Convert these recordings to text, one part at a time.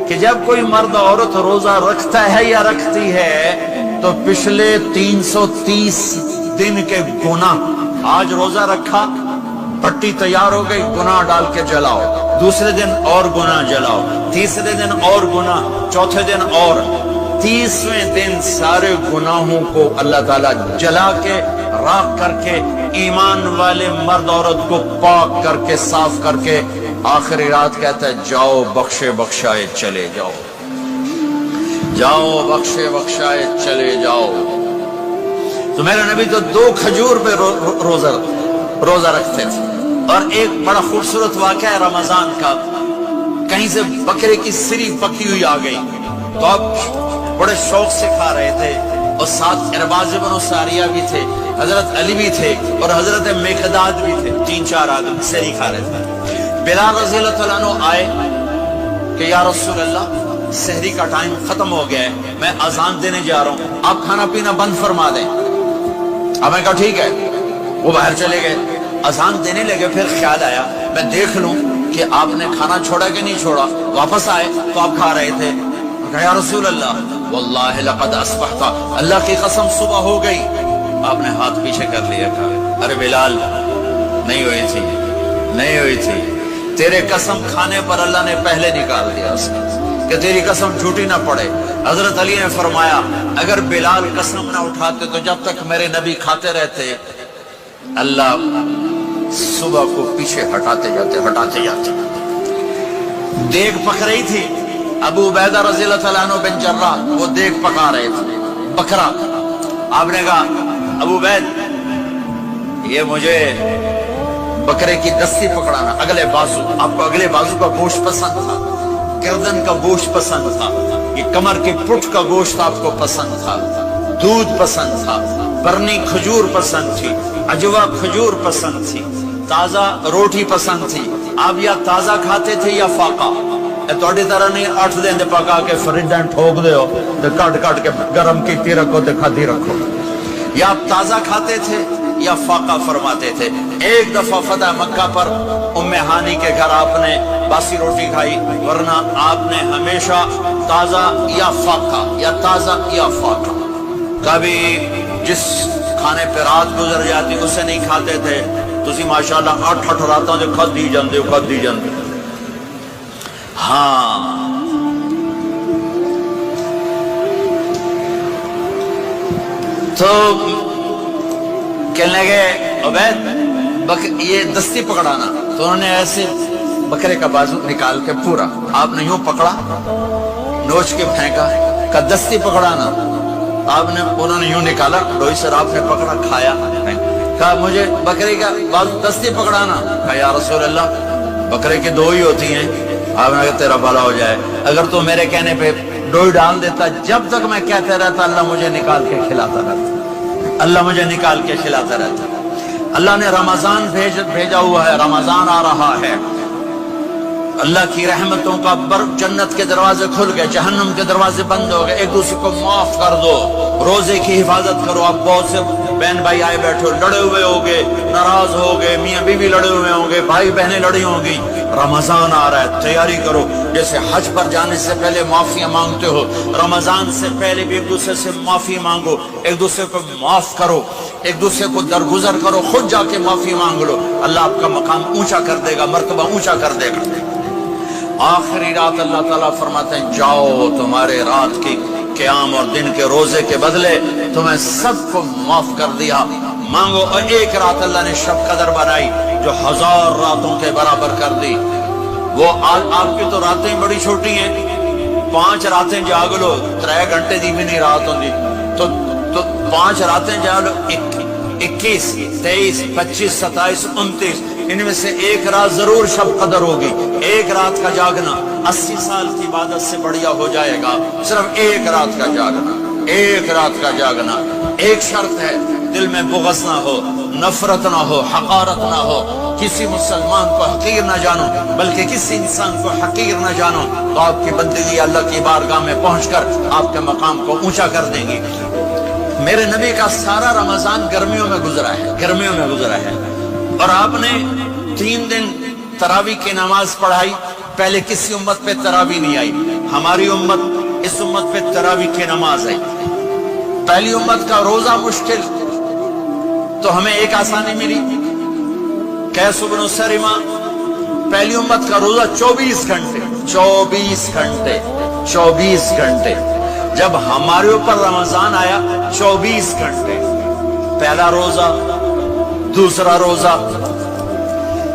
کہ جب کوئی مرد عورت روزہ رکھتا ہے یا رکھتی ہے تو پچھلے 330 دن کے گناہ، آج روزہ رکھا، پٹی تیار ہو گئی، گناہ ڈال کے جلاؤ، دوسرے دن اور گناہ جلاؤ، تیسرے دن اور گناہ، چوتھے دن اور، 30ویں دن سارے گناہوں کو اللہ تعالیٰ جلا کے، راکھ کر کے، ایمان والے مرد عورت کو پاک کر کے، صاف کر کے، آخری رات کہتا ہے جاؤ بخشے بخشائے چلے جاؤ، جاؤ بخشے بخشائے چلے جاؤ۔ تو میرا نبی تو 2 کھجور پہ روزہ رکھتے تھے۔ اور ایک بڑا خوبصورت واقعہ ہے رمضان کا، کہیں سے بکرے کی سری پکی ہوئی آ گئی تو اب بڑے شوق سے کھا رہے تھے، اور ساتھ ارباز بن ساریہ بھی تھے، حضرت علی بھی تھے، اور حضرت مقداد بھی تھے، 3-4 آدمی سری کھا رہے تھے۔ بلال رضی اللہ عنہ آئے کہ یا رسول اللہ سحری کا ٹائم ختم ہو گیا ہے، میں اذان دینے جا رہا ہوں، آپ کھانا پینا بند فرما دیں۔ اب میں کہا ٹھیک ہے، وہ باہر چلے گئے، اذان دینے لگے، پھر خیال آیا میں دیکھ لوں کہ آپ نے کھانا چھوڑا کہ نہیں چھوڑا، واپس آئے تو آپ کھا رہے تھے، کہا یا رسول اللہ واللہ لقد اصبحت، اللہ کی قسم صبح ہو گئی۔ آپ نے ہاتھ پیچھے کر لیا، کہا ارے بلال نہیں ہوئی تھی، نہیں ہوئی تھی، تیرے قسم کھانے پر اللہ نے پہلے نکال دیا اس کہ تیری قسم جھوٹی نہ پڑے۔ حضرت علی نے فرمایا اگر بلال قسم نہ اٹھاتے تو جب تک میرے نبی کھاتے رہتے اللہ صبح کو پیچھے ہٹاتے جاتے۔ دیگ پک رہی تھی، ابو عبیدہ رضی اللہ تعالیٰ عنہ بن جراح وہ دیگ پکا رہے تھے، بکرا۔ آپ نے کہا ابو عبید یہ مجھے بکرے کی دستی پکڑانا، اگلے بازو، آپ کو اگلے بازو کا گوشت پسند تھا، گردن کا گوشت پسند تھا، یہ کمر کی پٹھ کا گوشت آپ کو پسند تھا، دودھ پسند تھا، برنی کھجور پسند تھی، عجوا کھجور پسند تھی، تازہ روٹی پسند تھی۔ آپ یا تازہ کھاتے تھے یا فاقہ، توڑی طرح نہیں 8 دن دے پکا کے فریڈن ٹھوک دے ہو تو کٹ کے گرم کی رکھو تو کھاتی رکھو، یا آپ تازہ کھاتے تھے یا فاقہ فرماتے تھے۔ ایک دفعہ فتح مکہ پر ام ہانی کے گھر آپ نے باسی روٹی کھائی، ورنہ آپ نے ہمیشہ تازہ یا فاقہ یا تازہ یا فاقہ، کبھی جس کھانے پہ رات گزر جاتی اسے نہیں کھاتے تھے۔ تسی ماشاءاللہ 8 راتوں سے کھدی جاندے۔ ہاں تو کہنے لگے عبید یہ دستی پکڑانا، تو انہوں نے ایسے بکرے کا بازو نکال کے پورا آپ نے یوں پکڑا، نوچ کے پھینکا، کہ دستی پکڑانا، آپ نے انہوں نے یوں نکالا، ڈوئی سر آپ نے پکڑا، کھایا، کہا مجھے بکرے کا بازو دستی پکڑانا، کہا یا رسول اللہ بکرے کی 2 ہی ہوتی ہیں۔ آپ نے کہا تیرا بھلا ہو جائے، اگر تو میرے کہنے پہ ڈوئی ڈال دیتا، جب تک میں کہتے رہتا اللہ مجھے نکال کے کھلاتا رہتا، اللہ مجھے نکال کے کھلاتا رہتا۔ اللہ نے رمضان بھیجا ہوا ہے، رمضان آ رہا ہے، اللہ کی رحمتوں کا جنت کے دروازے کھل گئے، جہنم کے دروازے بند ہو گئے، ایک دوسرے کو معاف کر دو، روزے کی حفاظت کرو۔ اب بہت سے بہن بھائی آئے بیٹھو، لڑے ہوئے ہوگے، ناراض ہوگے، میاں بیوی لڑے ہوئے ہوں گے، بھائی بہنیں لڑی ہوں گی، رمضان آ رہا ہے، تیاری کرو۔ جیسے حج پر جانے سے پہلے معافیاں مانگتے ہو، رمضان سے پہلے بھی ایک دوسرے سے معافی مانگو، ایک دوسرے کو معاف کرو، ایک دوسرے کو درگزر کرو، خود جا کے معافی مانگ لو، اللہ آپ کا مقام اونچا کر دے گا، مرتبہ اونچا کر دے گا۔ آخری رات اللہ تعالیٰ فرماتے ہیں جاؤ، تمہارے رات کی قیام اور دن کے روزے کے بدلے تمہیں سب کو معاف کر دیا، مانگو۔ اور ایک رات اللہ نے شب قدر بنائی جو 1000 راتوں کے برابر کر دی۔ وہ آپ کی تو راتیں بڑی چھوٹی ہیں، 5 راتیں جاگ لو، 3 گھنٹے دی بھی نہیں رات ہوتی، تو 5 راتیں جاگ لو، 21 23 25 27 29، ان میں سے ایک رات ضرور شب قدر ہوگی۔ ایک رات کا جاگنا 80 سال کی عبادت سے بڑھیا ہو جائے گا، صرف ایک رات کا جاگنا، ایک رات کا جاگنا۔ ایک شرط ہے، دل میں بغض نہ ہو، نفرت نہ ہو، حقارت نہ ہو، کسی مسلمان کو حقیر نہ جانو، بلکہ کسی انسان کو حقیر نہ جانو، تو آپ کی بندگی اللہ کی بارگاہ میں پہنچ کر آپ کے مقام کو اونچا کر دیں گی۔ میرے نبی کا سارا رمضان گرمیوں میں گزرا ہے، اور آپ نے 3 دن تراویح کی نماز پڑھائی، پہلے کسی امت پہ تراویح نہیں آئی، ہماری امت اس امت پہ تراویح کی نماز ہے. پہلی امت کا روزہ مشکل تو ہمیں ایک آسانی ملی. قیس بن سرمہ پہلی امت کا روزہ 24 گھنٹے 24 گھنٹے. جب ہمارے اوپر رمضان آیا 24 گھنٹے. پہلا روزہ دوسرا روزہ.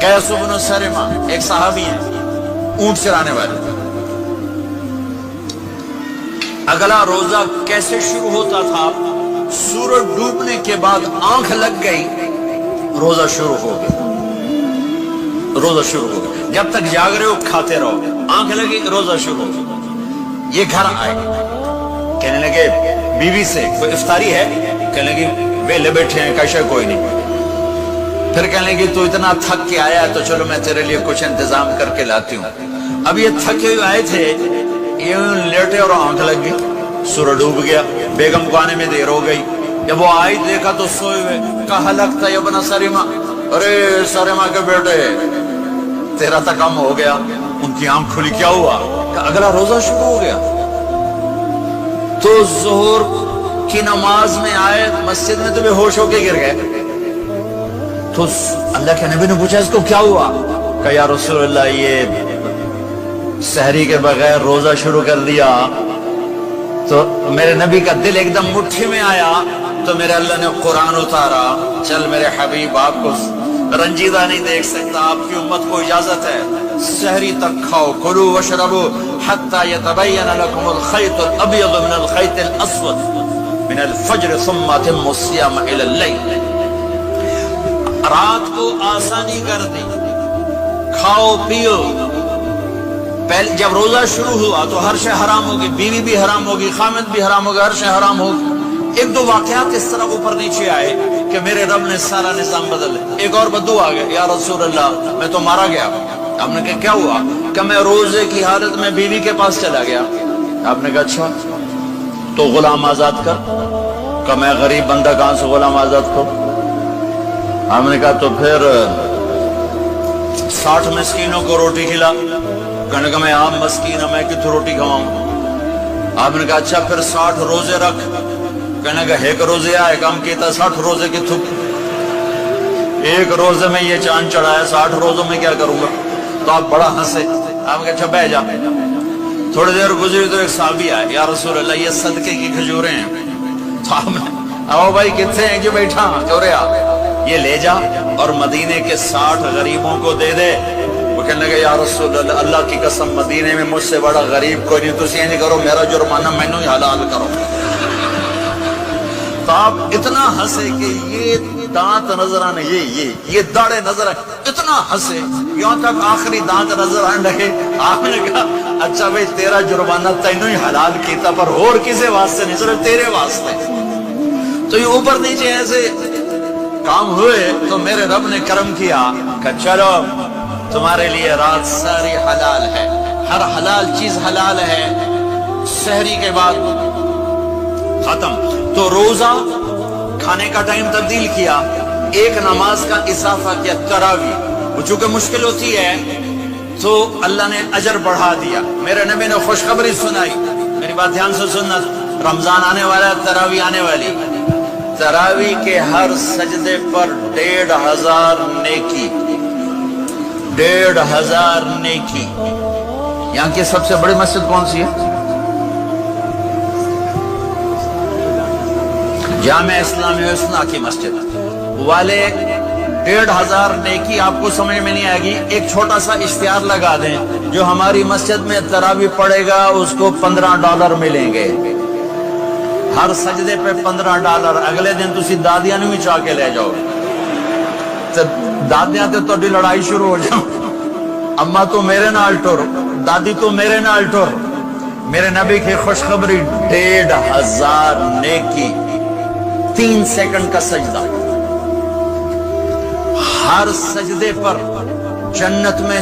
قیس بن سرمہ ایک صحابی ہیں اونٹ چرانے والے. اگلا روزہ کیسے شروع ہوتا تھا؟ سورج ڈوبنے کے بعد آنکھ لگ گئی روزہ شروع ہو گیا. جب تک جاگ رہے ہو کھاتے رہو. آنکھ لگی روزہ شروع ہو گیا. یہ گھر آئے کہنے لگے بیوی سے کوئی افطاری ہے؟ کہنے لگے ویلے بیٹھے ہیں کیسے کوئی نہیں. پھر کہنے لگے تو اتنا تھک کے آیا ہے تو چلو میں تیرے لیے کچھ انتظام کر کے لاتی ہوں. اب یہ تھکے ہوئے آئے تھے, یہ لیٹے اور آنکھ لگ گئی, سورج ڈوب گیا. بیگم کو آنے میں دیر ہو گئی. جب وہ آئی دیکھا تو سوئے ہوئے. کہا لگتا ہے ابن سرمہ, ارے سرمہ کے بیٹے تیرا تو کم ہو گیا. ان کی آنکھ کھلی, کیا ہوا؟ کہ اگلا روزہ شروع ہو گیا. تو ظہر کی نماز میں آئے مسجد میں تو بے ہوش ہو کے گر گئے. تو اللہ کے نبی نے پوچھا اس کو کیا ہوا؟ کہ یا رسول اللہ یہ سحری کے بغیر روزہ شروع کر دیا. تو میرے نبی کا دل ایک دم مٹھی میں آیا. تو میرے اللہ نے قرآن اتارا, چل میرے حبیب آپ کو رنجیدہ نہیں دیکھ سکتا, آپ کی امت کو اجازت ہے سحری تک کھاؤ. کلوا واشربوا حتی یتبین لکم الخیط الابیض من الخیط الاسود من الفجر ثم اتموا الصیام الی اللیل. رات کو آسانی کر دی, کھاؤ پیو. پہلے جب روزہ شروع ہوا تو ہر شے حرام ہوگی, بیوی بھی حرام ہوگی, خامد بھی حرام ہوگا, ہر شے حرام ہوگی. ایک دو واقعات اس طرح اوپر نیچے آئے کہ میرے رب نے سارا نظام بدل دیا. ایک اور بدو آ گیا, یا رسول اللہ میں تو مارا گیا. آپ نے کہا کیا ہوا؟ کہ میں روزے کی حالت میں بیوی کے پاس چلا گیا. آپ نے کہا اچھا تو غلام آزاد کر. کہ میں غریب بندہ کہاں سے غلام آزاد کروں؟ آپ نے کہا تو پھر 60 مسکینوں کو روٹی کھلا. کہنے کا میں عام مسکین ہوں, میں کتوں روٹی کھواؤں؟ آپ نے کہا اچھا پھر 60 روزے رکھ. کہنے کا ایک روزے آئے کام کیتا 60 روزے کی تھک. ایک روزے میں یہ چاند چڑھایا, 60 روزوں میں کیا کروں گا؟ تو آپ بڑا ہنسے. آپ نے کہا اچھا بہ جا. تھوڑی دیر گزری تو ایک صحابی آئے, یا رسول اللہ یہ صدقے کی کھجوریں ہیں. تو آپ نے آؤ بھائی کتنے ہیں جو بیٹھا چورے آ, یہ لے جا اور مدینے کے 60 غریبوں کو دے دے. وہ کہنے لگے یا رسول اللہ اللہ کی قسم مدینے میں مجھ سے بڑا غریب کوئی نہیں, تسی یہ نہیں کرو میرا جرمانہ میں ہی حلال کرو. تو آپ اتنا ہنسے کہ یہ دانت نظر آنے, یہ داڑے نظر آنے, اتنا ہنسے یہاں تک آخری دانت نظر آنے لگے. آپ نے کہا اچھا بھائی تیرا جرمانہ تینوں ہی حلال کیتا پر اور کسی واسطے نہیں, صرف تیرے واسطے. تو یہ اوپر نیچے ایسے کام ہوئے تو میرے رب نے کرم کیا کہ چلو تمہارے لیے رات ساری حلال ہے, ہر حلال چیز حلال ہے. سحری کے بعد ختم. تو روزہ کھانے کا ٹائم تبدیل کیا, ایک نماز کا اضافہ کیا تراویح. وہ چونکہ مشکل ہوتی ہے تو اللہ نے اجر بڑھا دیا. میرے نبی نے خوشخبری سنائی, میری بات دھیان سے سننا, رمضان آنے والا, تراویح آنے والی. تراویح کے ہر سجدے پر 1500 نیکی, 1500 نیکی. یہاں کی سب سے بڑی مسجد کون سی ہے؟ جامع اسلامی حسنہ کی مسجد والے. 1500 نیکی آپ کو سمجھ میں نہیں آئے گی. ایک چھوٹا سا اشتہار لگا دیں, جو ہماری مسجد میں تراویح پڑے گا اس کو $15 ملیں گے. ہر سجدے پہ $15. اگلے دن تسی دادیاں نہیں چاہ کے لے جاؤ. دادیاں تو لڑائی شروع ہو جاؤ, اما تو میرے نال ٹر, دادی تو میرے نال ٹر. میرے نبی کی خوشخبری 1500 نیکی, 3 سیکنڈ کا سجدہ. ہر سجدے پر جنت میں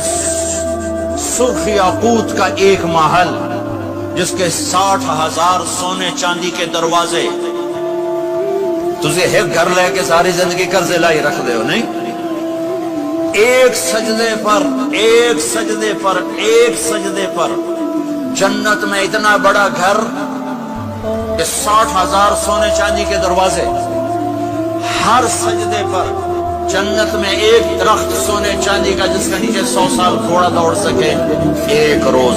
سرخ یاقوت کا ایک محل جس کے 60,000 سونے چاندی کے دروازے. تجھے ایک گھر لے کے ساری زندگی قرضے لائی رکھ دے ہو نہیں. ایک سجدے پر جنت میں اتنا بڑا گھر کہ 60,000 سونے چاندی کے دروازے، ہر سجدے پر جنت میں ایک درخت سونے چاندی کا جس کے نیچے 100 سال گھوڑا دوڑ سکے، ایک روز